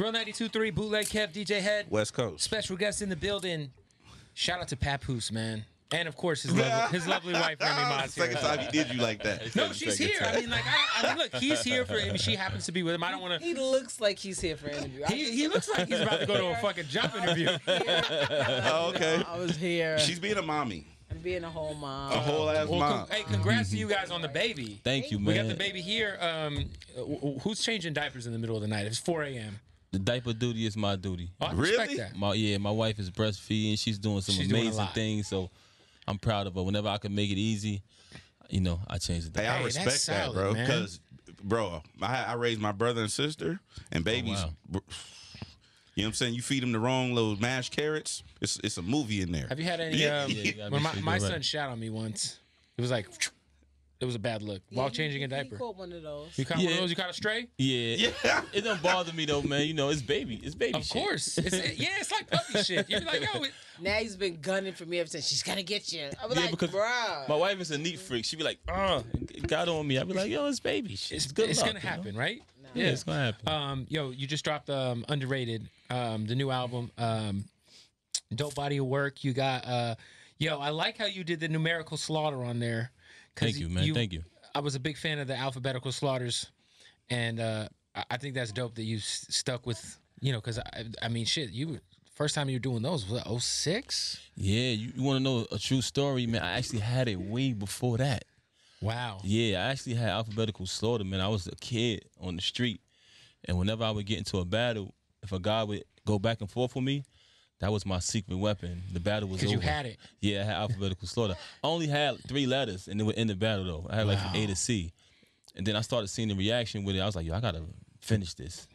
Real 92.3, Bootleg Kev, DJ Head. West Coast. Special guest in the building. Shout out to Papoose, man. And, of course, his lovely wife, Remy Ma. Second time he did you like that. No, she's here. I mean, like, I mean, look, he's here for. I mean, she happens to be with him. I don't want to. He looks like he's here for an interview. He looks like he's about to go to a fucking job interview. Oh, okay. I was here. She's being a mommy. I'm being a whole mom. A whole ass mom. Hey, congrats to you guys on the baby. Thank you, man. We got the baby here. Who's changing diapers in the middle of the night? It's 4 a.m. The diaper duty is my duty. Oh, I Really? respect that. My wife is breastfeeding. She's doing some amazing things. So I'm proud of her. Whenever I can make it easy, you know, I change the diaper. Hey, I respect that, solid, bro. man. Because, bro, I raised my brother and sister, and babies. wow. You know what I'm saying? You feed them the wrong little mashed carrots. It's a movie in there. Have you had any? Yeah, you gotta when make sure my you do it son right. shot on me once, it was like, it was a bad look while changing a He diaper. caught one of those. You caught one of Yeah. those? You caught a stray? Yeah. Yeah. It don't bother me though, man. You know, it's baby. It's baby Of shit. course. It's like puppy shit. You're like, yo, Now he's been gunning for me ever since. She's gonna get you. I was Yeah, like, because bruh. my wife is a neat freak. She be like, it got on me. I be like, yo, it's baby shit. It's good it's luck, gonna you know? happen, right? Yeah, it's gonna happen. Yo, you just dropped Underrated, the new album. Dope body of work. You got yo, I like how you did the numerical slaughter on there. Thank you, man. Thank you. I was a big fan of the alphabetical slaughters, and I think that's dope that you stuck with, you know, because I mean, shit, first time you were doing those was 06? Yeah, you want to know a true story, man? I actually had it way before that. Wow. Yeah, I actually had alphabetical slaughter, man. I was a kid on the street, and whenever I would get into a battle, if a guy would go back and forth with me, that was my secret weapon. The battle was over. Because you had it. Yeah, I had alphabetical slaughter. I only had 3 letters, and it would end the battle, though. I had like from A to C. And then I started seeing the reaction with it. I was like, yo, I got to finish this.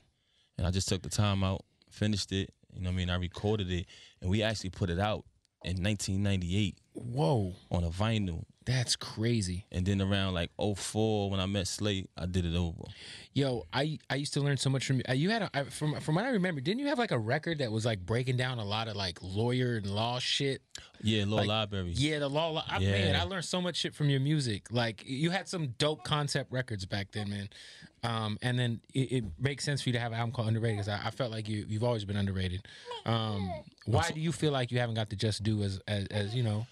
And I just took the time out, finished it. You know what I mean? I recorded it, and we actually put it out in 1998 Whoa, on a vinyl. that's crazy. And then around like 04, when I met Slate, I did it over. Yo, I used to learn so much from you. You had from what I remember, didn't you have like a record that was like breaking down a lot of like lawyer and law shit? Yeah, Law Like, Library. Yeah, the law. Yeah. Man, I learned so much shit from your music. Like you had some dope concept records back then, man. And then it makes sense for you to have an album called Underrated because I felt like you've always been underrated. Why do you feel like you haven't got the just due as you know?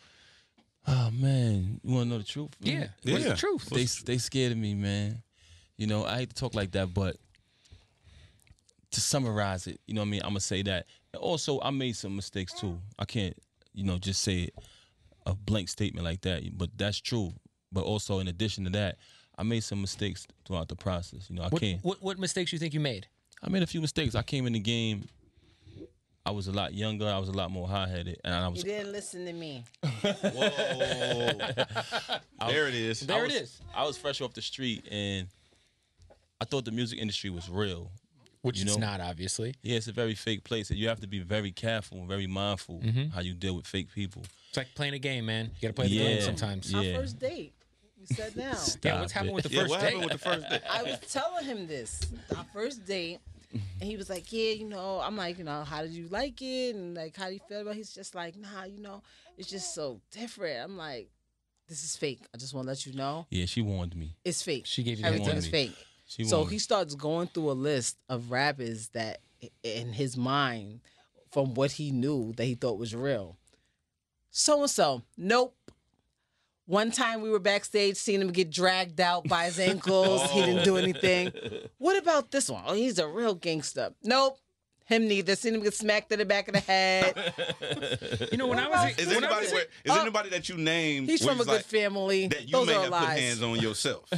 Oh, man. You want to know the truth? Man? Yeah. What's the truth? They scared of me, man. You know, I hate to talk like that, but to summarize it, you know what I mean? I'm going to say that. And also, I made some mistakes, too. I can't, you know, just say a blank statement like that, but that's true. But also, in addition to that, I made some mistakes throughout the process. You know, What mistakes you think you made? I made a few mistakes. I came in the game. I was a lot younger. I was a lot more high-headed, and I was. You didn't listen to me. Whoa. There it is. There it is. I was fresh off the street, and I thought the music industry was real. Which You it's know? not, obviously. Yeah, it's a very fake place, and you have to be very careful, very mindful how you deal with fake people. It's like playing a game, man. You got to play the game sometimes. Yeah. Our first date. We sat down. Yeah, what's happened with the first what date? happened with the first day? I was telling him this. Our first date. And he was like, yeah, you know, I'm like, you know, how did you like it? And like, how do you feel about it? He's just like, nah, you know, it's just so different. I'm like, this is fake. I just want to let you know. Yeah, she warned me. It's fake. She gave you the Everything warning. is fake. She So warned he me. starts going through a list of rappers that in his mind, from what he knew, that he thought was real. So-and-so, nope. One time we were backstage, seeing him get dragged out by his ankles. He didn't do anything. What about this one? Oh, he's a real gangster. Nope. Him neither. Seen him get smacked in the back of the head. You know, when I was Is when I anybody, was anybody that you named He's from a was good like, family. that you Those may are have put lies. hands on yourself?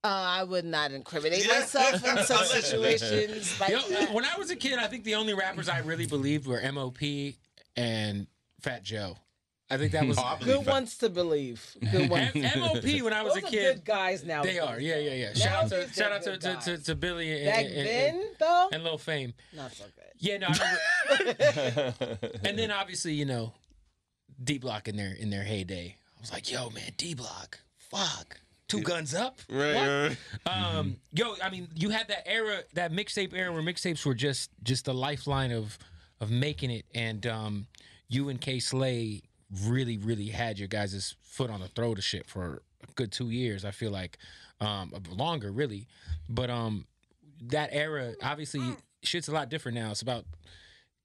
I would not incriminate myself in such situations like that. when I was a kid, I think the only rappers I really believed were M.O.P. and Fat Joe. I think that was Oh, I believe Good that. ones to believe. Good ones. M.O.P. when I was Those a are kid. good guys now. They are, yeah. Nowadays, Shout out they're good to guys. Billy and, Back then, though, and Lil Fame. not so good. Yeah, no. I remember. And then obviously, you know, D Block in their heyday. I was like, yo, man, D Block, fuck, 2 guns up. Right. Yo, I mean, you had that era, that mixtape era, where mixtapes were just the lifeline of making it, and you and K Slay really had your guys' foot on the throat of shit for a good 2 years. I feel like longer, really, but that era, obviously, shit's a lot different now. It's about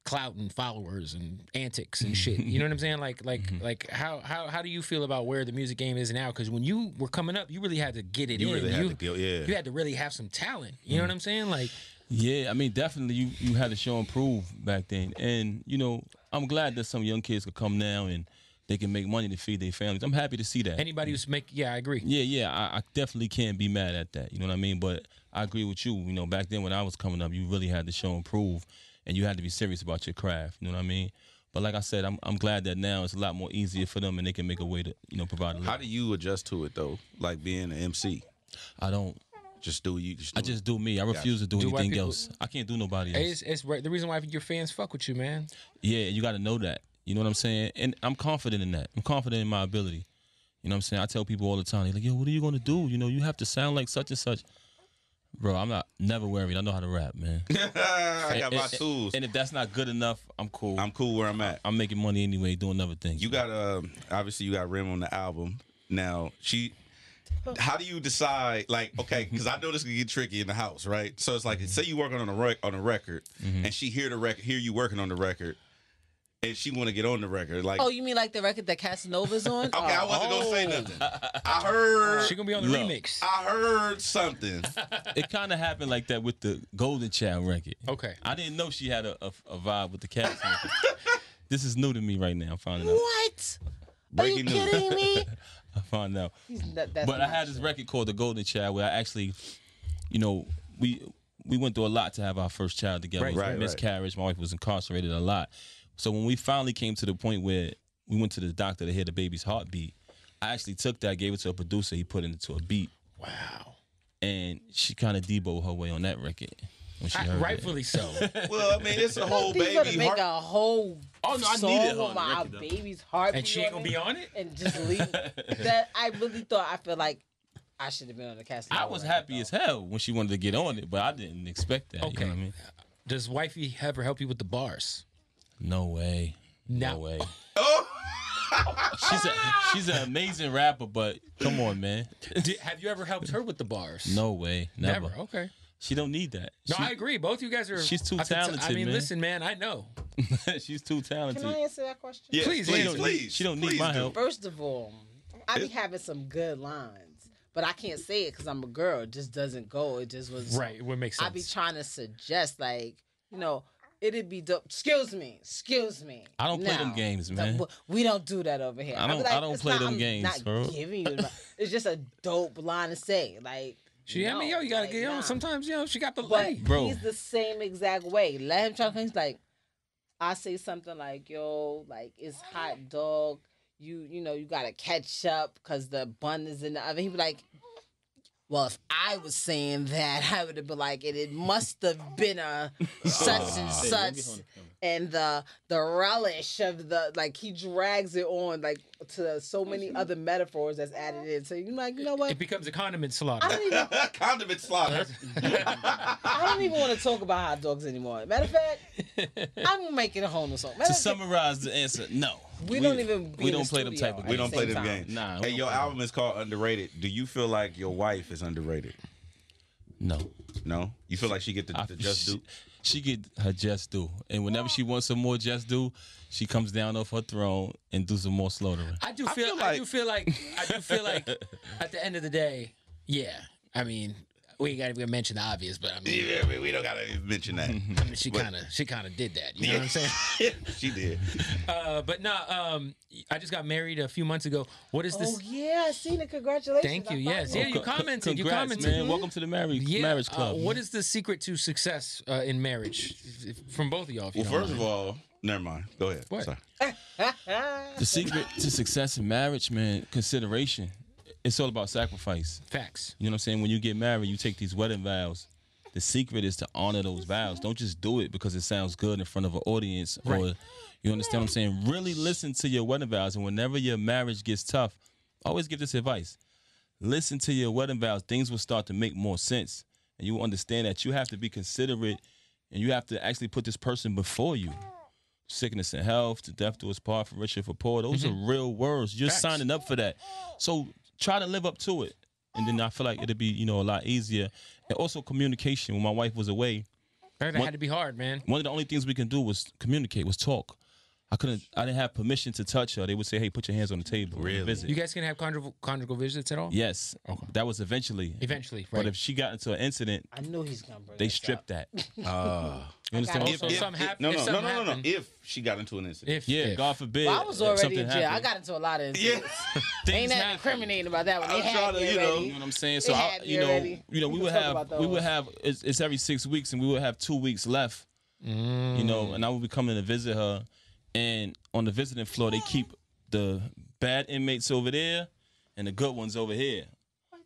clout and followers and antics and shit. You know what I'm saying? Like how do you feel about where the music game is now? Because when you were coming up, you really had to get it in. Really had to go, yeah. You had to really have some talent. You know what I'm saying? Like, yeah, I mean, definitely you had to show and prove back then. And, you know, I'm glad that some young kids could come now and they can make money to feed their families. I'm happy to see that. anybody who's yeah, I agree. Yeah, I definitely can't be mad at that. You know what I mean? But I agree with you. You know, back then when I was coming up, you really had to show and prove, and you had to be serious about your craft. You know what I mean? But like I said, I'm glad that now it's a lot more easier for them, and they can make a way to, you know, provide a living. How do you adjust to it though? Like being an MC, I don't. just do you. I just do me. I refuse to do Do white anything people- else. I can't do nobody else. It's right. The reason why your fans fuck with you, man. Yeah, you got to know that. You know what I'm saying? And I'm confident in that. I'm confident in my ability. You know what I'm saying? I tell people all the time, they're like, yo, what are you going to do? You know, you have to sound like such and such. Bro, I'm not never worried. I know how to rap, man. I got my And- tools. And if that's not good enough, I'm cool. I'm cool where I'm at. I'm making money anyway, doing other things. You got obviously you got Rem on the album. Now how do you decide? Like, okay, because I know this can get tricky in the house, right? So it's like, say you working on a record, and she hear you working on the record, and she want to get on the record. Like, Oh, you mean like the record that Casanova's on? okay, I wasn't gonna say nothing. I heard. She gonna be on the Look. remix. I heard something. It kind of happened like that with the Golden Child record. Okay. I didn't know she had a vibe with the Cats. This is new to me right now. I'm finding out. What? Are you Breaking news. kidding me? I found out. That's But I not had this true. record called The Golden Child where I actually, you know, we went through a lot to have our first child together. Right, It was a right. miscarriage. My wife was incarcerated a lot. So when we finally came to the point where we went to the doctor to hear the baby's heartbeat, I actually took that, gave it to a producer. He put it into a beat. Wow. And she kind of deboed her way on that record when she heard Rightfully so. Well, I mean, it's a whole He's gonna baby make heart. a whole Oh, no, I song needed her on on the my record, though. baby's heart. And she ain't gonna be on it? And just leave. That I really thought. I feel like I should have been on the cast. I was happy as hell when she wanted to get on it, but I didn't expect that. You Okay. know what I mean? Does wifey ever help you with the bars? No way. No. No way. Oh, She's an amazing rapper, but come on, man. Have you ever helped her with the bars? No way. Never. Okay. She don't need that. No, I agree. Both you guys are. She's too I could talented, I mean, man. listen, man. I know. She's too talented. Can I answer that question? yeah, Please, please, please, please. she don't need please my do. help. First of all, I be having some good lines, but I can't say it because I'm a girl. It just doesn't go. It just was Right. What makes sense? I be trying to suggest, like, you know, it'd be dope. Excuse me. I don't play them games, man. We don't do that over here. I be don't it's play not- them I'm games, not bro. Giving you advice. It's just a dope line to say. Like, She, I mean, yo, you gotta like, get on. nah. Sometimes, she got the But lay. Bro. he's the same exact way. Let him try to come. He's like, I say something like, yo, like, it's hot dog. You know, you gotta catch up because the bun is in the oven. He be like, well, if I was saying that, I would have been like, it must have been a such and Hey, such. don't be on the camera. And the relish of the, like, he drags it on, like, to so many other metaphors that's added in. So you're like, you know what? It becomes a condiment slaughter. I don't even Condiment slaughter. I don't even want to talk about hot dogs anymore. Matter of fact, I'm making a whole new song. Matter To of fact, summarize the answer, no. we don't even. Be we in the don't play them studio type of at We the don't same play them time. games. Nah, we Hey, don't your play them. album is called Underrated. Do you feel like your wife is underrated? No. No? You feel like she get the just do? She get her just due, and whenever she wants some more just due, she comes down off her throne and do some more slaughtering. I do feel feel like at the end of the day, yeah. I mean, we got to mention the obvious, but I mean, Yeah, we don't gotta mention that. she kind of did that. You know what I'm saying? She did. But no, I just got married a few months ago. What is this? Oh yeah, I seen it. Congratulations. Thank you. I Yes, followed yeah. it. You commented. Congrats, You commented. man. Welcome to the marriage club. What is the secret to success in marriage from both of y'all? If you Well, don't first of mind? all, never mind. Go ahead. What? Sorry. The secret to success in marriage, man, consideration. It's all about sacrifice. Facts. You know what I'm saying? When you get married, you take these wedding vows. The secret is to honor those vows. Don't just do it because it sounds good in front of an audience. Or, Right. you understand what I'm saying? Really listen to your wedding vows. And whenever your marriage gets tough, I always give this advice. Listen to your wedding vows. Things will start to make more sense. And you will understand that you have to be considerate and you have to actually put this person before you. Sickness and health, to death do us part, for richer, for poor. Those are real words. You're Facts. signing up for that. So try to live up to it. And then I feel like it'll be, a lot easier. And also communication. When my wife was away, That had to be hard, man. One of the only things we can do was communicate, was talk. I didn't have permission to touch her. They would say, "Hey, put your hands on the table." Really? Visit. You guys can have conjugal visits at all? Yes. Okay. That was eventually. Eventually, right. But if she got into an incident, I knew he's gonna bring they this stripped up. that. You understand what I'm Also, saying? something happened. No. Happened, If she got into an incident. if God forbid. Well, I was if already something in jail. I happened. got into a lot of Yeah. incidents. Things Ain't nothing happen. incriminating about that one. They I'm had trying to, me you know. already. You know what I'm saying? They So had me already. we We would can talk about those. have it's every 6 weeks, and we would have 2 weeks left. You know, and I would be coming to visit her, and on the visiting floor they keep the bad inmates over there and the good ones over here.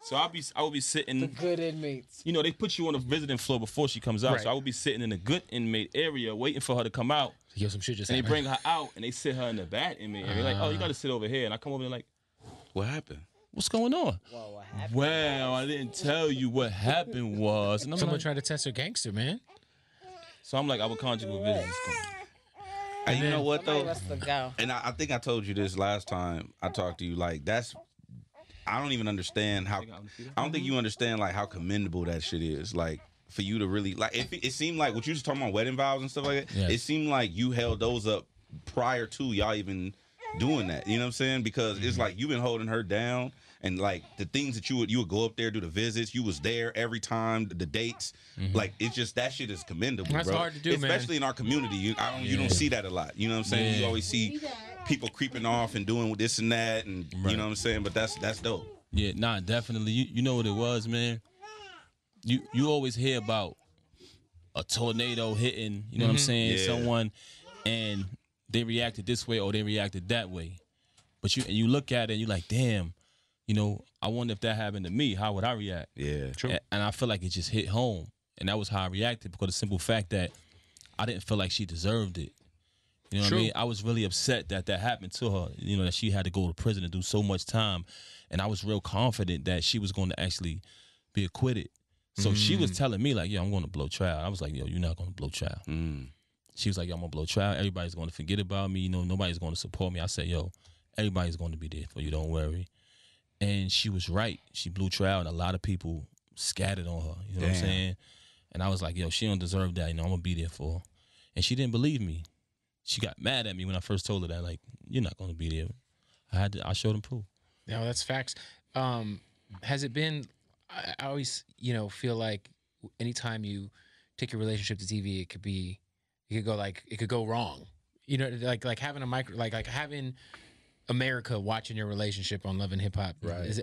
So I would be sitting. The good inmates. You know, they put you on the visiting floor before she comes out. Right. So I would be sitting in the good inmate area waiting for her to come out. Yo, some shit just And they happened. bring her out and they sit her in the bad inmate area. Like, oh, you got to sit over here. And I come over there like, What happened? what's going on? Well, what happened? Well, I didn't tell you what happened was. And I'm Someone like, tried to test her gangster, man. so I'm like, our conjugal visits. And you know what Somebody though? must have go. And I think I told you this last time I talked to you. Like I don't even understand how. I don't think you understand like how commendable that shit is. Like for you to really like. It seemed like what you was talking about wedding vows and stuff like that. Yes. It seemed like you held those up prior to y'all even doing that. You know what I'm saying? Because it's like you've been holding her down. And like the things that you would go up there, do the visits, you was there every time, the dates, like it's just that shit is commendable. That's bro. hard to do, man. Especially in our community. You don't see that a lot. You know what I'm saying? Yeah. You always see people creeping off and doing this and that, and Right. you know what I'm saying. But that's dope. Yeah, nah, definitely. You know what it was, man. You always hear about a tornado hitting. You know what I'm saying? Yeah. Someone, and they reacted this way or they reacted that way. But you look at it and you're like, damn. You know, I wonder if that happened to me. How would I react? Yeah, True. And I feel like it just hit home, and that was how I reacted because the simple fact that I didn't feel like she deserved it. You know what True. I mean? I was really upset that happened to her. You know, that she had to go to prison and do so much time, and I was real confident that she was going to actually be acquitted. So she was telling me like, "Yo, I'm going to blow trial." I was like, "Yo, you're not going to blow trial." She was like, "Yo, I'm going to blow trial. Everybody's going to forget about me. You know, nobody's going to support me." I said, "Yo, everybody's going to be there for you. Don't worry." And she was right. She blew trial, and a lot of people scattered on her. You know what I'm saying? And I was like, yo, she don't deserve that. You know, I'm going to be there for her. And she didn't believe me. She got mad at me when I first told her that, like, you're not going to be there. I showed them proof. Yeah, that's facts. Has it been? I always, feel like anytime you take your relationship to TV, it could go wrong. You know, like having a like having America watching your relationship on Love and Hip Hop. Right.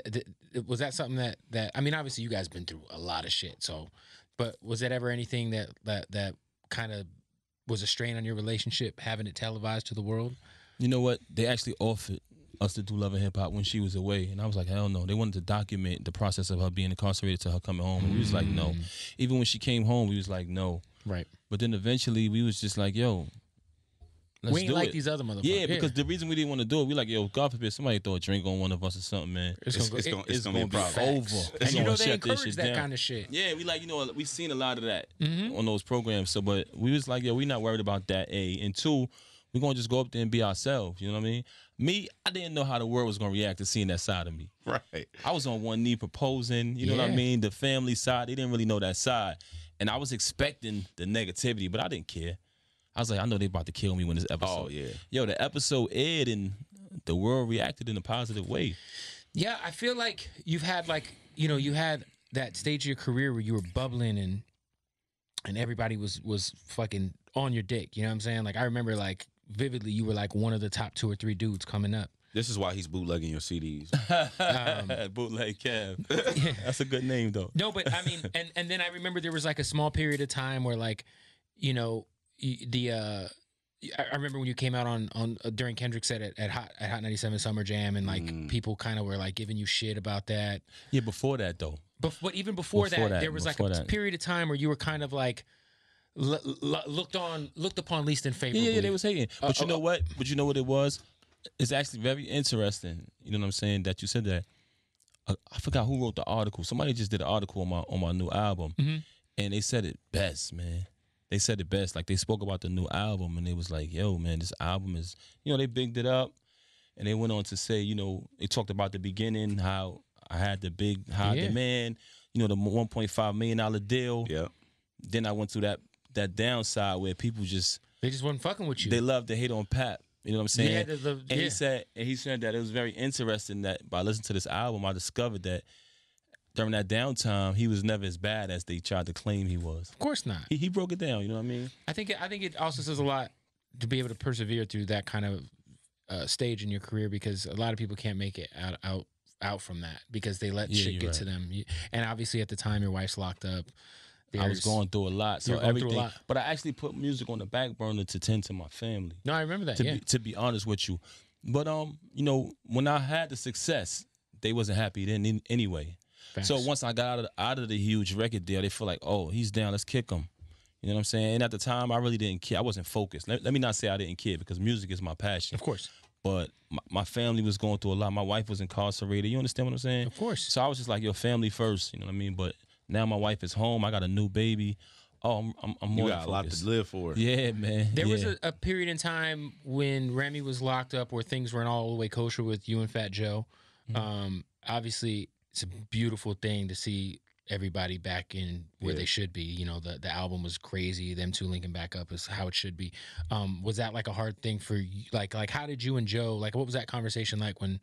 Was that something that I mean, obviously you guys been through a lot of shit. So, but was that ever anything that kind of was a strain on your relationship, having it televised to the world? You know what? They actually offered us to do Love and Hip Hop when she was away, and I was like, hell no. They wanted to document the process of her being incarcerated to her coming home, and we was like, no. Even when she came home, we was like, no. Right. But then eventually, we was just like, yo, let's We ain't do like it. these other motherfuckers. Yeah, because the reason we didn't want to do it, we like, yo, God forbid somebody throw a drink on one of us or something, man. It's gonna be a problem. Over. And It's you gonna know they shut this encourage shit that down. kind of shit. Yeah, we like, we've seen a lot of that on those programs. So, but we was like, yo, we not worried about that, A. And two, we're going to just go up there and be ourselves. You know what I mean? Me, I didn't know how the world was going to react to seeing that side of me. Right. I was on one knee proposing. You know what I Yeah. mean? The family side, they didn't really know that side. And I was expecting the negativity, but I didn't care. I was like, I know they about to kill me when this episode. Oh, yeah. Yo, the episode aired and the world reacted in a positive way. Yeah, I feel like you've had you had that stage of your career where you were bubbling and everybody was fucking on your dick. You know what I'm saying? Like I remember like vividly, you were like one of the top 2 or 3 dudes coming up. This is why he's bootlegging your CDs. Bootleg Kev. That's a good name, though. No, but I mean, and then I remember there was like a small period of time where like, I remember when you came out on during Kendrick's set at Hot 97 Summer Jam, and like people kind of were like giving you shit about that. Yeah, before that, though. But even before that, there was like a period of time where you were kind of like looked upon least in favorably. Yeah, they was hating. But you know what? But you know what it was? It's actually very interesting. You know what I'm saying? That you said that. I forgot who wrote the article. Somebody just did an article on my new album, and they said it best, man. They said it best. Like they spoke about the new album, and they was like, "Yo, man, this album is." They bigged it up, and they went on to say, they talked about the beginning, how I had the big high demand, the $1.5 million deal. Yeah. Then I went through that that downside where people They just wasn't fucking with you. they love to hate on Pap. You know what I'm saying? Yeah, and he said that it was very interesting that by listening to this album, I discovered that during that downtime, he was never as bad as they tried to claim he was. Of course not. He broke it down. You know what I mean? I think it also says a lot to be able to persevere through that kind of stage in your career, because a lot of people can't make it out from that because they let shit get to them. And obviously at the time your wife's locked up. I was going through a lot, so everything. But I actually put music on the back burner to tend to my family. No, I remember that. To be honest with you, but you know, when I had the success, they wasn't happy then anyway. Facts. So once I got out of the huge record deal, they feel like, oh, he's down, let's kick him. You know what I'm saying? And at the time, I really didn't care. I wasn't focused. Let me not say I didn't care, because music is my passion. Of course. But my family was going through a lot. My wife was incarcerated. You understand what I'm saying? Of course. So I was just like, your family first. You know what I mean? But now my wife is home. I got a new baby. Oh, I'm more. You got a lot to live for. Yeah, man. There was a period in time when Remy was locked up where things weren't all the way kosher with you and Fat Joe. Mm-hmm. Obviously, it's a beautiful thing to see everybody back in where they should be. You know, the album was crazy. Them two linking back up is how it should be. Was that like a hard thing for you? Like how did you and Joe, like, what was that conversation like when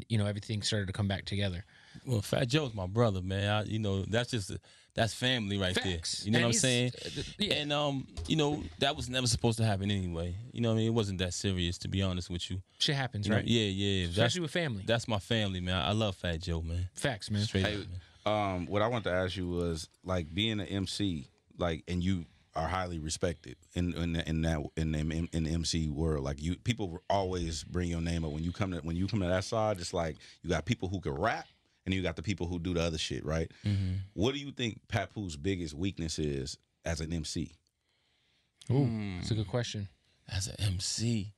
you know everything started to come back together? Well, Fat Joe's my brother, man. You know, that's family right Facts. there. You know what I'm saying? Yeah. And you know, that was never supposed to happen anyway. You know what I mean? It wasn't that serious, to be honest with you. Shit happens, You know, right? Yeah. Especially with family. That's my family, man. I love Fat Joe, man. Facts, man. Straight Hey, up, man. what I wanted to ask you was, like, being an MC, like, and you are highly respected in the MC world. Like, people always bring your name up when you come to that side. It's like you got people who can rap, and you got the people who do the other shit, right? Mm-hmm. What do you think Pappu's biggest weakness is as an MC? Ooh, that's a good question. As an MC,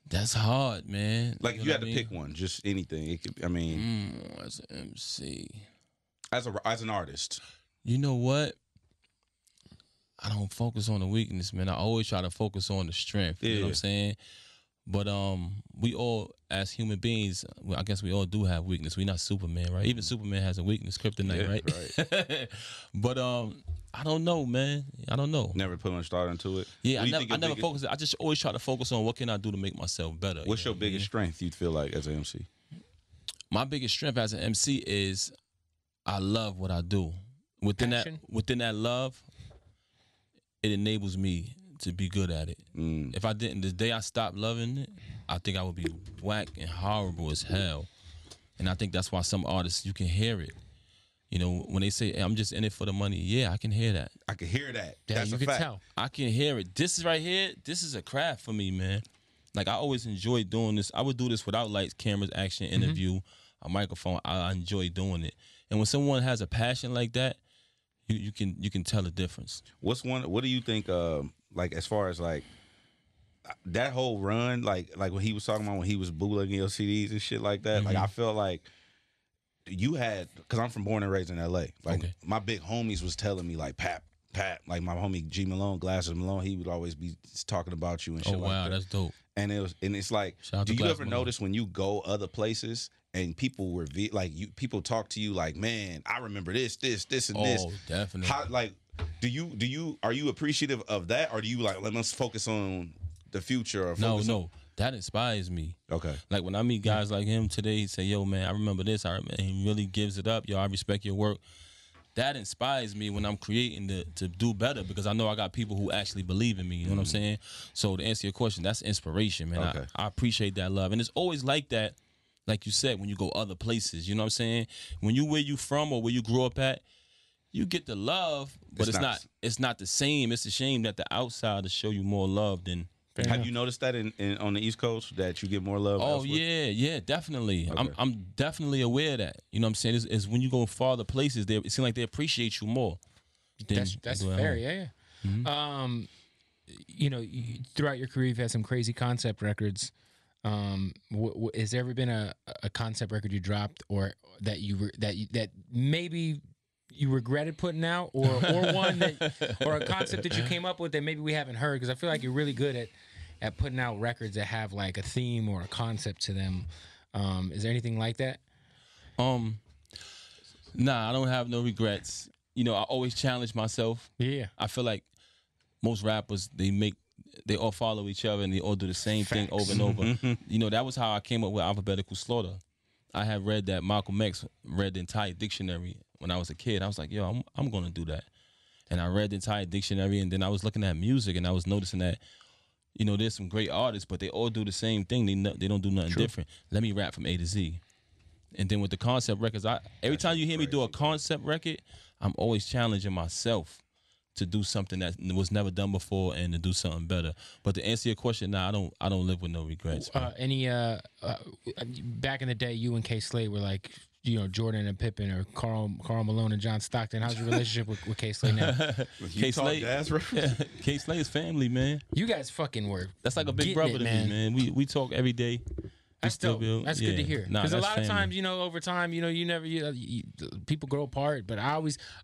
that's hard, man. Like, if you had to pick one, just anything. It could, I mean, as an MC, as an artist. You know what? I don't focus on the weakness, man. I always try to focus on the strength. You know what I'm saying? But we all, as human beings, well, I guess we all do have weakness. We're not Superman, right? Even Superman has a weakness, kryptonite, right? But I don't know, man. I don't know. Never put much thought into it. Yeah, I never focus. I just always try to focus on what can I do to make myself better. What's your biggest strength you feel like as an MC? My biggest strength as an MC is I love what I do. Within that love, it enables me to be good at it. If I didn't, the day I stopped loving it, I think I would be whack and horrible as hell. And I think that's why some artists, you can hear it. You know, when they say, hey, I'm just in it for the money, yeah, I can hear that. I can hear that. Yeah, That's you a can fact. tell. I can hear it. This is right here, this is a craft for me, man. Like, I always enjoy doing this. I would do this without lights, cameras, action, interview, a microphone. I enjoy doing it. And when someone has a passion like that, you can tell the difference. What do you think, like, as far as, like, that whole run, like when he was talking about when he was bootlegging your CDs and shit like that, like, I felt like you had, because I'm born and raised in L.A. Like, my big homies was telling me, like, Pat, like my homie G Malone, Glasses Malone, he would always be talking about you and shit like that. Oh, wow, that's dope. And it's like, do you ever notice when you go other places and people people talk to you like, man, I remember this, and this. Oh, definitely. How, like, are you appreciative of that, or do you like, let's focus on the future? Or No, that inspires me. Okay. Like, when I meet guys like him today, he say, yo, man, I remember this. And he really gives it up. Yo, I respect your work. That inspires me when I'm creating to do better, because I know I got people who actually believe in me. You know what I'm saying? So to answer your question, that's inspiration, man. Okay. I appreciate that love. And it's always like that, like you said, when you go other places. You know what I'm saying? When you where you from or where you grew up at, you get the love, but it's not the same. It's a shame that the outsiders show you more love than. Have you noticed that on the East Coast that you get more love? Oh, yeah, definitely. Okay. I'm definitely aware of that. You know what I'm saying? It's when you go farther places, it seems like they appreciate you more. That's fair, yeah. Mm-hmm. You know, throughout your career, you've had some crazy concept records. Has there ever been a concept record you dropped, or that maybe you regretted putting out, or one that, or a concept that you came up with that maybe we haven't heard? Because I feel like you're really good at putting out records that have like a theme or a concept to them. Is there anything like that? Nah, I don't have no regrets. you know, I always challenge myself. Yeah. I feel like most rappers, they all follow each other and they all do the same thing over and over. You know, that was how I came up with Alphabetical Slaughter. I had read that Malcolm X read the entire dictionary when I was a kid. I was like, yo, I'm going to do that. And I read the entire dictionary, and then I was looking at music, and I was noticing that, you know, there's some great artists, but they all do the same thing. They don't do nothing different. Let me rap from A to Z. And then with the concept records, every time you hear me do a concept record, I'm always challenging myself to do something that was never done before and to do something better. But to answer your question, I don't live with no regrets. Back in the day, you and K Slade were like, you know, Jordan and Pippen, or Karl Malone and John Stockton. How's your relationship with K Slade now? K Slade, K Slade is family, man. You guys fucking were. That's like a big brother to me, man. We talk every day. That's dope. That's good to hear. Because a lot of times, you know, over time, you know, people grow apart. But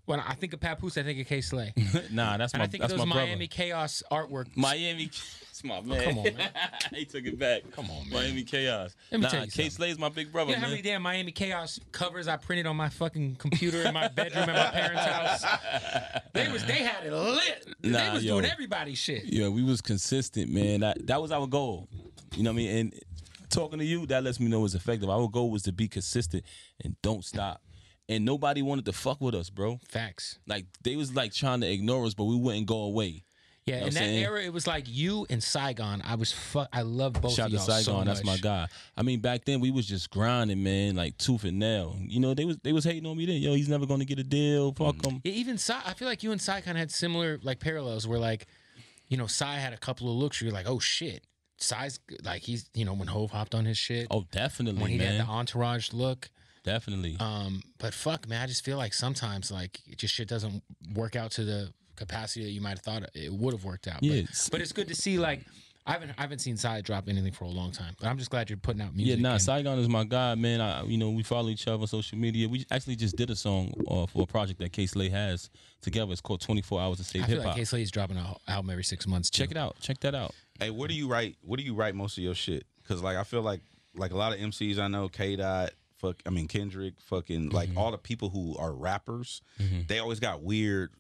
when I think of Papoose, I think of K Slade. Nah, that's my brother. I think of those Miami Chaos artwork. Miami, it's my man. Come on, man. He took it back. Come on, man. Miami Chaos. Let me tell you K Slade's my big brother, You know how many damn Miami Chaos covers I printed on my fucking computer in my bedroom at my parents' house? They had it lit. They was doing everybody's shit. Yeah, we was consistent, man. That was our goal. You know what I mean? And talking to you, that lets me know it's effective. Our goal was to be consistent and don't stop. And nobody wanted to fuck with us, bro. Facts. Like, they was like trying to ignore us, but we wouldn't go away. Yeah, you know in that era, it was like you and Saigon. I love both Shout of y'all to Saigon, so much. that's my guy. I mean, back then we was just grinding, man, like tooth and nail. You know, they was hating on me then. Yo, he's never gonna get a deal. Fuck him. Yeah, even I feel like you and Saigon had similar like parallels. Where like, you know, Sai had a couple of looks where you're like, oh shit. Sai's like, he's, you know, when Hove hopped on his shit. Oh, definitely, when he man. had the entourage look. Definitely. But fuck, man, I just feel like sometimes like it just shit doesn't work out to the capacity that you might have thought it would have worked out. Yeah, but it's good to see. Like, I haven't seen Sai drop anything for a long time, but I'm just glad you're putting out music. Yeah, Saigon is my guy, man. You know, we follow each other on social media. We actually just did a song for a project that K Slade has together. It's called 24 Hours to Save Hip Hop. I feel like K Slade's dropping an album every 6 months. Too. Check it out. Check that out. Hey, where do you write most of your shit? Because like I feel like a lot of MCs I know, K-Dot, Kendrick, fucking like all the people who are rappers, they always got weird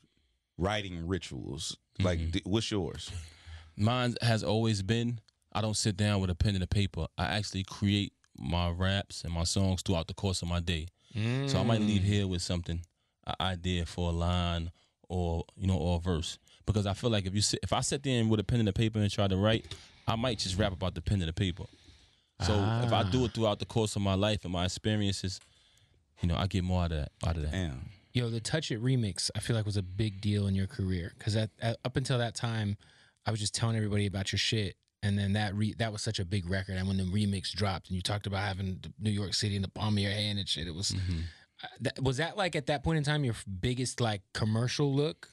writing rituals. Like, what's yours? Mine has always been, I don't sit down with a pen and a paper. I actually create my raps and my songs throughout the course of my day. So I might leave here with something, an idea for a line or, you know, or a verse. Because I feel like if I sit there with a pen and a paper and try to write, I might just rap about the pen and the paper. So if I do it throughout the course of my life and my experiences, you know, I get more out of that. Damn. Yo, the Touch It remix, I feel like was a big deal in your career. Because up until that time, I was just telling everybody about your shit. And then that was such a big record. And when the remix dropped and you talked about having New York City in the palm of your hand and shit, it was... was that like at that point in time your biggest like commercial look?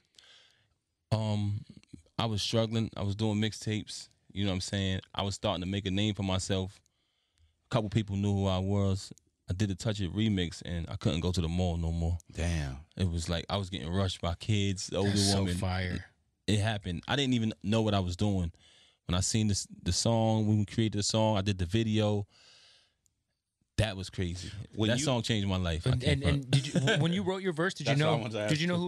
I was struggling. I was doing mixtapes. You know what I'm saying? I was starting to make a name for myself. A couple people knew who I was. I did the Touch It remix, and I couldn't go to the mall no more. Damn. It was like I was getting rushed by kids, older women. So fire. It happened. I didn't even know what I was doing. When I seen the song, when we created the song, I did the video. That was crazy. That song changed my life. And did you, when you wrote your verse, did you know who was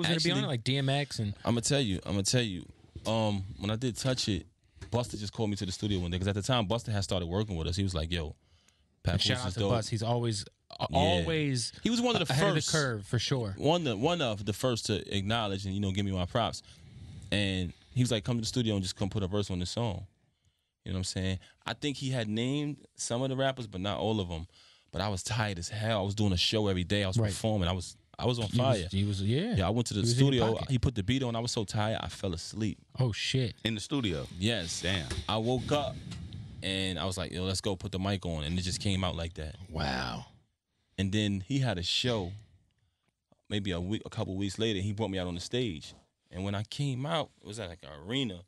going to be on it? Like DMX and... I'm gonna tell you. When I did Touch It, Buster just called me to the studio one day because at the time Buster had started working with us. He was like, "Yo, Papoose shout out is to dope." Bust. He's always He was one of the ahead first of the curve for sure. One of the first to acknowledge and, you know, give me my props. And he was like, "Come to the studio and just come put a verse on this song." You know what I'm saying? I think he had named some of the rappers, but not all of them. But I was tired as hell. I was doing a show every day. I was performing. I was on fire. Yeah, I went to the studio. He put the beat on. I was so tired, I fell asleep. Oh shit! In the studio. Yes. Damn. I woke up and I was like, "Yo, let's go put the mic on," and it just came out like that. Wow. And then he had a show. Maybe a couple weeks later, he brought me out on the stage. And when I came out, it was at like an arena.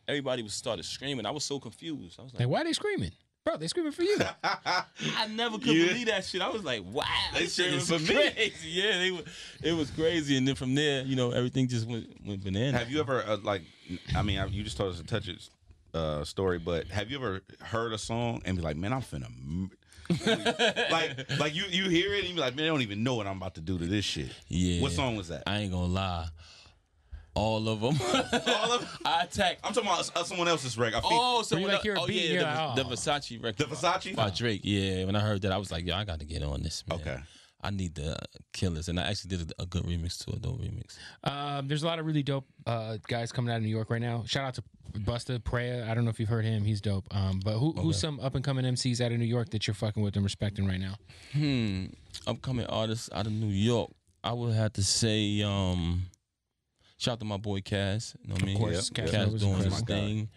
Everybody started screaming. I was so confused. I was like, "Hey, why are they screaming?" Bro, they screaming for you. I never could believe that shit. I was like, wow. They screaming for me. Crazy. Yeah, it was crazy. And then from there, you know, everything just went bananas. Have you ever, you just told us a Touch It story, but have you ever heard a song and be like, man, I'm finna like you hear it and you be like, man, I don't even know what I'm about to do to this shit. Yeah. What song was that? I ain't gonna lie. All of them. All of them? I attack. I'm talking about someone else's record. Were you like, hear a beat, yeah, the Versace record. The Versace? By Drake. Yeah, when I heard that, I was like, yo, I got to get on this, man. Okay. I need the killers, and I actually did a good remix to a dope remix. There's a lot of really dope guys coming out of New York right now. Shout out to Busta Preya. I don't know if you've heard him. He's dope. But who's some up and coming MCs out of New York that you're fucking with and respecting right now? Upcoming artists out of New York. I would have to say, shout out to my boy Cass. You know what I mean? Of course, Cass Casanova's doing his incredible.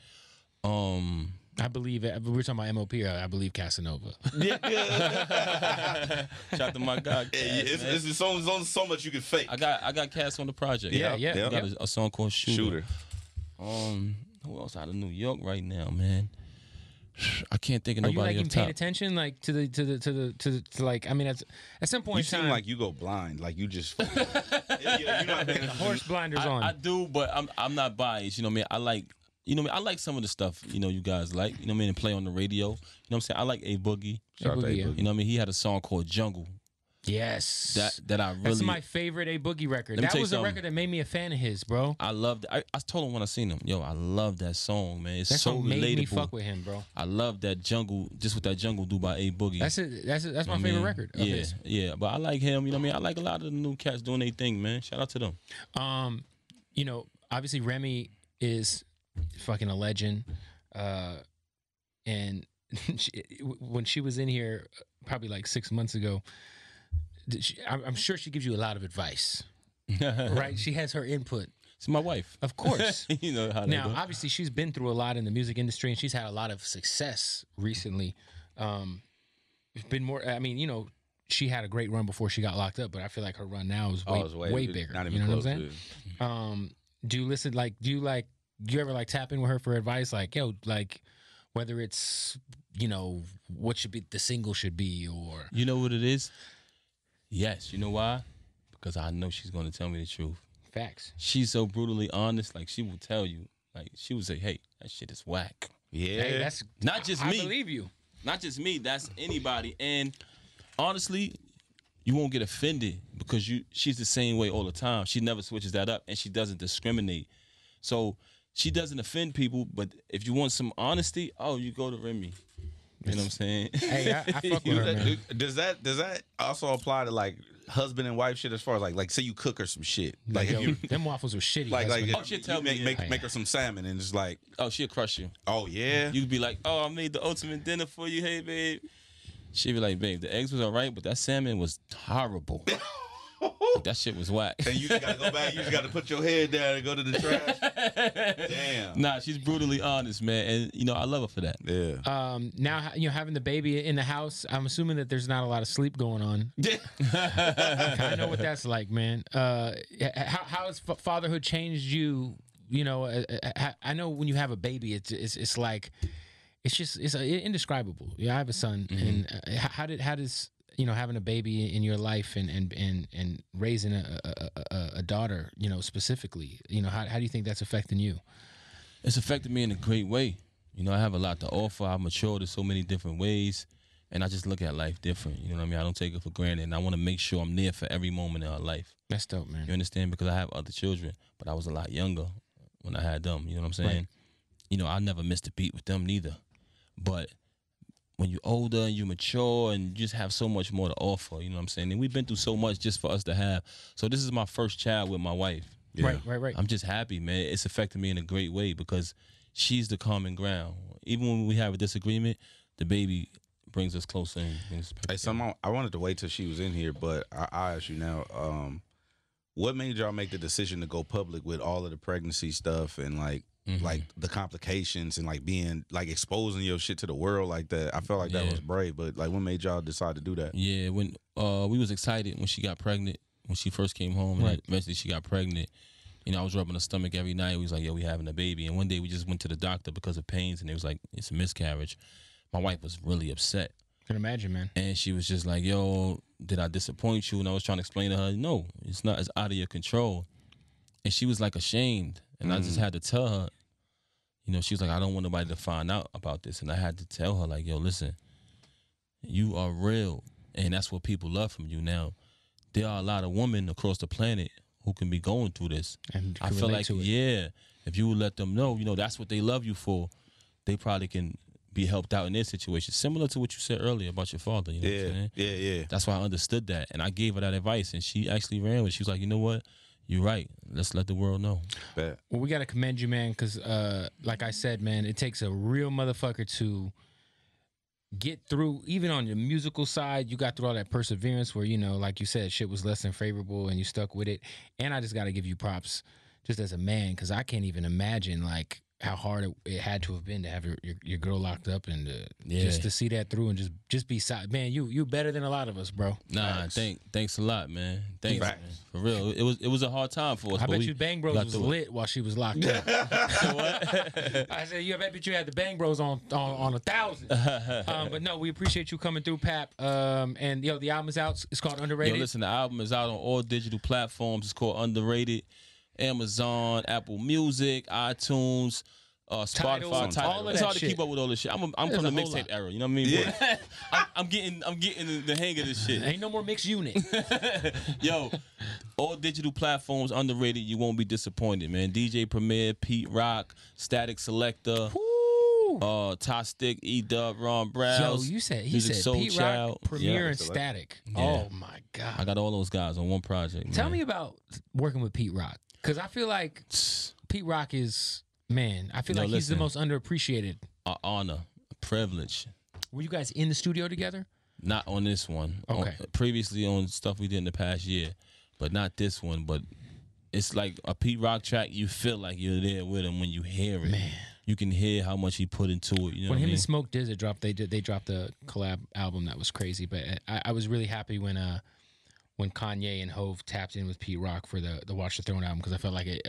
thing. I believe we were talking about MOP. I believe Casanova. Yeah. Shout out to my guy. Cass, It's only so much you can fake. I got Cass on the project. Yeah. I got a song called Shooter. Who else out of New York right now, man? I can't think of Are you nobody like up paying top. attention like to like I mean at some point You in seem time like you go blind. Like you just you're not paying attention. horse blinders on. I do, but I'm not biased. You know what I mean? I like. You know what I mean? I like some of the stuff, you know, you guys like. You know what I mean? And play on the radio. You know what I'm saying? I like A Boogie. A Boogie, yeah. You know what I mean? He had a song called Jungle. Yes. That I really. That's my favorite A Boogie record. Let me That tell you was a something. record that made me a fan of his, bro. I loved it. I told him when I seen him, yo, I love that song, man. It's That's so what made relatable. me fuck with him, bro. I love that Jungle, just what that Jungle do by A Boogie. That's it. That's You know my what I favorite mean? record. Of Yeah, his. yeah. But I like him. You know what I mean? I like a lot of the new cats doing their thing, man. Shout out to them. You know, obviously Remy is fucking a legend. And when she was in here probably like 6 months ago, I'm sure she gives you a lot of advice, right? She has her input. It's my wife. Of course. You know how Now, they go. obviously, she's been through a lot in the music industry, and she's had a lot of success recently. It's been more. I mean, you know, she had a great run before she got locked up, but I feel like her run now is way bigger. Not even you know close what I'm saying? Do you listen? Like, do you ever like tap in with her for advice? Like, yo, like whether it's what should be the single should be, or You know what it is? Yes. You know why? Because I know she's going to tell me the truth. facts. She's so brutally honest. Like, she will tell you. Like, she will say, hey, that shit is whack. Yeah. Hey, that's Not just I me. believe you. Not just me. That's anybody. And honestly, you won't get offended because she's the same way all the time. She never switches that up, and she doesn't discriminate. So she doesn't offend people, but if you want some honesty, you go to Remy. You know what I'm saying? Hey, I fuck with her, man. Does that also apply to like husband and wife shit as far as like say you cook her some shit? Like Yo, if you them waffles were shitty. like husband. if she'll you tell me, make her some salmon and it's like, Oh, she'll crush you. oh yeah. You could be like, oh, I made the ultimate dinner for you. Hey, babe. She'd be like, babe, the eggs was all right, but that salmon was horrible. That shit was whack. And you just gotta go back, you just gotta put your head down and go to the trash. Damn. Nah, she's brutally honest, man. And, I love her for that. Yeah. Now having the baby in the house, I'm assuming that there's not a lot of sleep going on. I know what that's like, man. How has fatherhood changed you? I know when you have a baby, it's like it's indescribable. Yeah, I have a son, and how does having a baby in your life and raising a daughter, specifically, how do you think that's affecting you? It's affected me in a great way. I have a lot to offer. I've matured in so many different ways, and I just look at life different. You know what I mean? I don't take it for granted, and I want to make sure I'm there for every moment in her life. That's dope, man. You understand? Because I have other children, but I was a lot younger when I had them. You know what I'm saying? Right. I never missed a beat with them neither. But when you're older and you mature and you just have so much more to offer, you know what I'm saying? And we've been through so much just for us to have. So this is my first child with my wife. Yeah. Right. I'm just happy, man. It's affected me in a great way because she's the common ground. Even when we have a disagreement, the baby brings us closer. Hey, I wanted to wait till she was in here, but I ask you now, what made y'all make the decision to go public with all of the pregnancy stuff and like the complications and like being like exposing your shit to the world like that? I felt like that was brave, but like what made y'all decide to do that? Yeah, when we was excited when she got pregnant, when she first came home, and eventually she got pregnant. I was rubbing her stomach every night. We was like, yo, we having a baby. And one day we just went to the doctor because of pains, and it was like, it's a miscarriage. My wife was really upset. I can imagine, man. And she was just like, yo, did I disappoint you? And I was trying to explain to her, no, it's not. It's out of your control. And she was like ashamed. And I just had to tell her, she was like, I don't want nobody to find out about this. And I had to tell her, like, yo, listen, You are real, and that's what people love from you. Now, there are a lot of women across the planet who can be going through this. And I feel like, yeah, if you would let them know, that's what they love you for, they probably can be helped out in their situation. Similar to what you said earlier about your father. You know what I'm saying? Yeah. That's why I understood that, and I gave her that advice, and she actually ran with it. She was like, you know what? You're right. Let's let the world know. Bet. Well, we got to commend you, man, because like I said, man, it takes a real motherfucker to get through. Even on your musical side, you got through all that perseverance where, like you said, shit was less than favorable and you stuck with it. And I just got to give you props just as a man, because I can't even imagine, like, how hard it had to have been to have your girl locked up and just to see that through and just be side. Man, you better than a lot of us, bro. Nah, thanks a lot, man. Thanks, man. For real. It was a hard time for us. I bet you Bang Bros was lit while she was locked up. What? I said, I bet you had the Bang Bros on 1,000. But no, we appreciate you coming through, Pap. And the album is out. It's called Underrated. Yo, listen, the album is out on all digital platforms. It's called Underrated. Amazon, Apple Music, iTunes, Spotify, Tidal. All of It's that hard to shit. keep up with all this shit. I'm from the mixtape era. You know what I mean? Yeah. I'm getting the hang of this shit. Ain't no more mixed unit. Yo, all digital platforms, Underrated. You won't be disappointed, man. DJ Premier, Pete Rock, Static Selector, Tostick, E-Dub, Ron Browse. Yo, he said Soul Pete Child. Rock, Premier, Yeah. and Static. Yeah. Oh my God. I got all those guys on one project. Tell man. me about working with Pete Rock, because I feel like Pete Rock is, man, I feel like he's the listen. most underappreciated. An honor, a privilege. Were you guys in the studio together? Not on this one. Okay. Previously on stuff we did in the past year, but not this one. But it's like a Pete Rock track. You feel like you're there with him when you hear it. Man. You can hear how much he put into it. You know When what him I mean? and Smoke Dizza dropped, they dropped a collab album that was crazy. But I was really happy when Kanye and Hove tapped in with Pete Rock for the Watch the Throne album, because I felt like it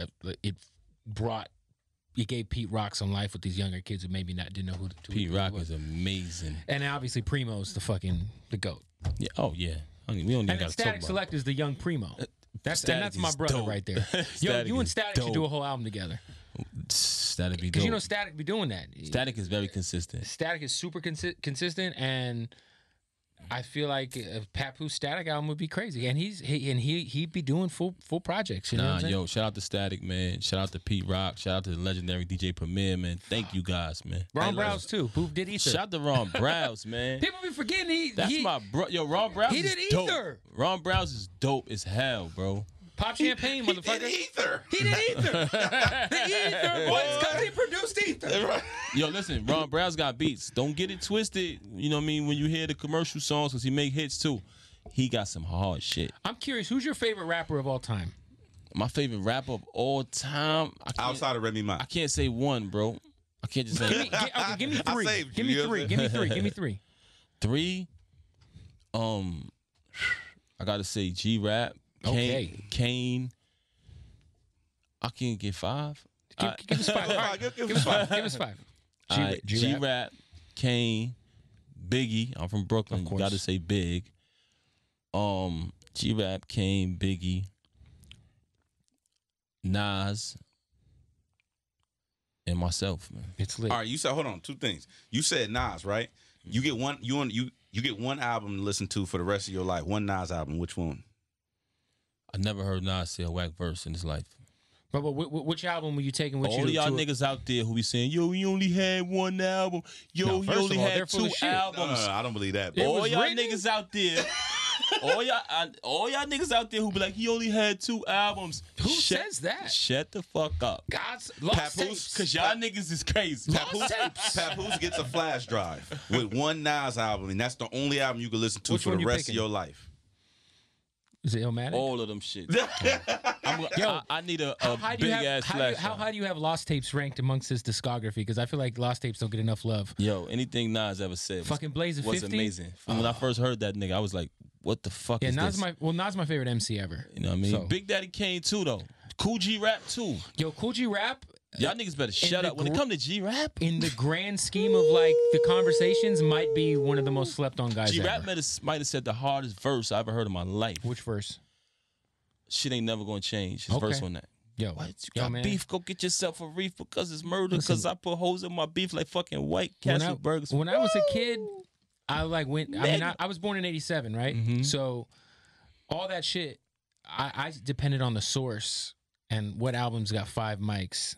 gave Pete Rock some life with these younger kids who maybe didn't know who Pete he Rock was. is amazing. And obviously Primo's the GOAT. Yeah. Oh yeah. I mean, we don't even And got to talk Static about Select is the young Primo. That's Static my is brother dope. right there. Yo, Static you and is Static should do a dope. whole album together. That'd be Because dope. Static be doing that. Static is very consistent. Static is super consistent, and I feel like a Pappu Static album would be crazy. And he'd be doing full projects. You know what I'm saying? Yo, shout out to Static, man. Shout out to Pete Rock. Shout out to the legendary DJ Premier, man. Thank you guys, man. Ron Browse too, who did Ether. Shout out to Ron Browse, man. People be forgetting That's my bro. Yo, Ron Browse he is did dope. Ether. Ron Browse is dope as hell, bro. Pop Champagne, He motherfucker. did Ether. He did Ether. The Ether, boy. It's because he produced Ether. Yo, listen, Ron Browse got beats. Don't get it twisted. You know what I mean? When you hear the commercial songs, because he make hits too. He got some hard shit. I'm curious, who's your favorite rapper of all time? My favorite rapper of all time. Outside of Remy Ma. I can't say one, bro. I can't just say Give me I three. saved Give you, me you know three. what Give I'm me three. Give me three. three. I gotta say G-Rap. Okay. Kane. I can't get five. Give us five. All right, give us five. Give us five. G-Rap, Kane, Biggie. I'm from Brooklyn. Of You course. gotta say big. G-Rap, Kane, Biggie, Nas, and myself, man. It's lit. All right, you said hold on, two things. You said Nas, right? You get one you get one album to listen to for the rest of your life. One Nas album. Which one? I never heard Nas say a whack verse in his life. But which album were you taking with you? All to y'all niggas out there who be saying, yo, he only had one album. Yo, No, he first only of all, they're had full two of shit. albums. No, I don't believe that. It All was y'all written? niggas out there. all y'all niggas out there who be like, he only had two albums. Who says that? Shut the fuck up. God's lost Papoose? tapes. Cause y'all niggas is crazy. Lost tapes. Papoose gets a flash drive with one Nas album, and that's the only album you can listen to Which for one the you rest picking? of your life. Is it Illmatic? All of them shit. I need a big ass flash. How high do you have Lost Tapes ranked amongst his discography? Because I feel like Lost Tapes don't get enough love. Yo, anything Nas ever said Fucking Blaze of was 50? amazing. When I first heard that nigga, I was like, what the fuck Yeah, is Nas this? Nas my favorite MC ever. You know what I mean? So- Big Daddy Kane too, though. Cool G Rap too. Yo, Cool G Rap. Y'all niggas better shut the up. When it come to G Rap, In the grand scheme of like the conversations, might be one of the most slept on guys G Rap ever. might have said the hardest verse I ever heard in my life. Which verse? Shit ain't never gonna change. His Okay. verse on that. Yo, What? You yo, got man. beef? Go get yourself a reef because it's murder. Listen. Because I put holes in my beef like fucking White When Castle burgers. when I was a kid, I like went. I mean, I was born in '87, right? Mhm. So all that shit, I depended on the source and what albums got 5 mics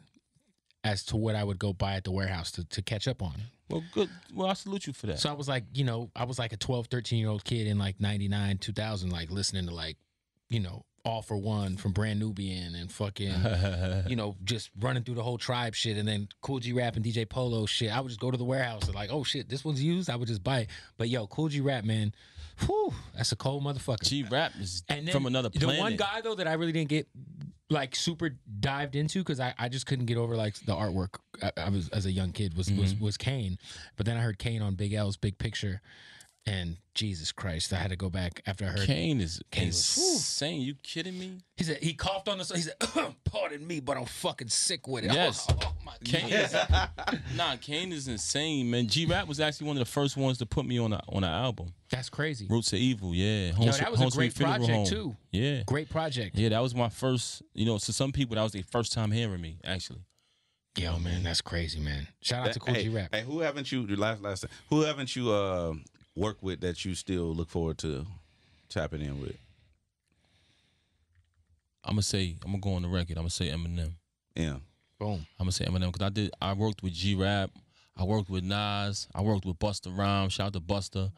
as to what I would go buy at the warehouse to catch up on. Well, good. Well, I salute you for that. So I was like, you know, I was like a 12, 13-year-old kid in like 99, 2000, like listening to like, you know, All for One from Brand Nubian and fucking, you know, just running through the whole Tribe shit, and then Cool G Rap and DJ Polo shit. I would just go to the warehouse and like, oh shit, this one's used. I would just buy it. But yo, Cool G Rap, man, whew, that's a cold motherfucker. G Rap is And then from another planet. The one guy though that I really didn't get like super dived into because I just couldn't get over like the artwork. I was as a young kid was Kane, but then I heard Kane on Big L's Big Picture, and Jesus Christ, I had to go back after I heard Kane is Kane was, insane. You kidding me? He said he coughed on the song. He said, "Pardon me, but I'm fucking sick with it." Yes. Oh my Kane God. is, Kane is insane, man. G Rap was actually one of the first ones to put me on an album. That's crazy. Roots of Evil, yeah. Yo, that was a great Funeral project Home. too. Yeah. Great project. Yeah, that was my first, you know, to some people that was their first time hearing me, actually. Yo, man, that's crazy, man. Shout out to Cool G Rap. Hey, who haven't you last time? Who haven't you worked with that you still look forward to tapping in with? I'm gonna go on the record. I'm gonna say Eminem. Yeah. Boom. I'm gonna say Eminem because I worked with G Rap, I worked with Nas, I worked with Busta Rhymes. Shout out to Busta.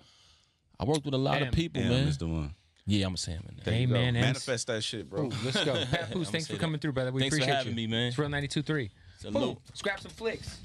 I worked with a lot of people, man. Mr. One. Yeah, I'm gonna say Eminem. There you go. Amen. Manifest that shit, bro. Ooh, let's go. Papoose, thanks for coming through, brother. We Thanks for appreciate having you. me, man. It's Real 92.3. Salute. Boom. Scrap some flicks.